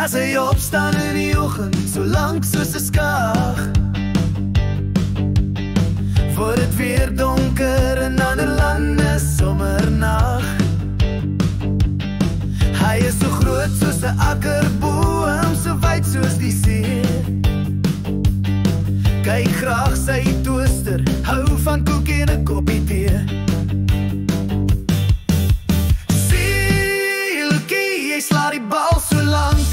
as hy opstaan in die oggend, so lank soos 'n skag. Word het weer donker in ander lande, somernag. Hy is so groot soos 'n akkerboom, so wyd soos die see. Kyk graag sy toaster, hou van koek en 'n koppie tee. Sieltjie, jy sla die bal so lank.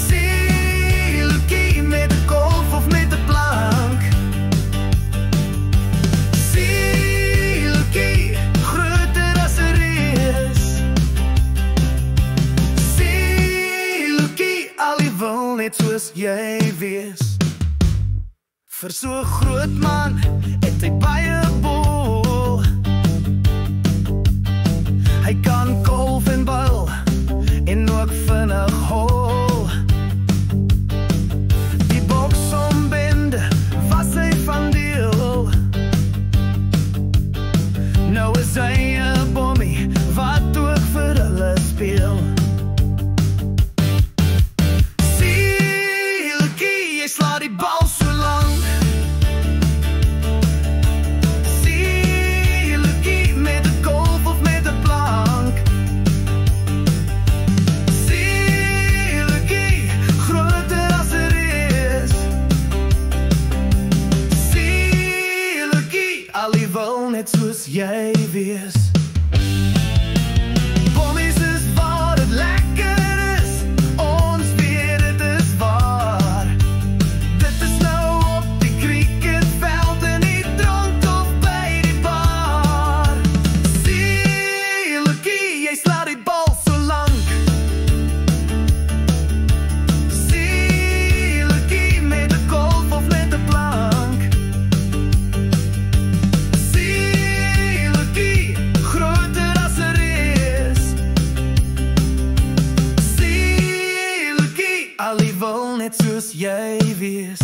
Sieltjie, met 'n golf of met 'n plank. Sieltjie, groter as 'n reus. Sieltjie, al die wil net soos jy wees. Vir so 'n groot man het hy baie bol. Hy kan golf en bal en ook vinnig hol. Die boksombende was hy van deel. Nou is hy 'n bommie wat ook vir hulle speel. Sieltjie, jy sla die bal so lank. Sieltjie, met 'n golf of met 'n plank. Sieltjie, groter as 'n reus. Sieltjie, al die wil net soos jy wees. Bommies is waar het lekker is, ons weet dit is waar. Dit is nou op die cricketveld in die tronk of by die bar. Sieltjie, jy sla die bal so lank. Sieltjie, met 'n golf of met 'n plank. Sieltjie, groter as 'n reus. Sieltjie, al die wil net soos jy wees.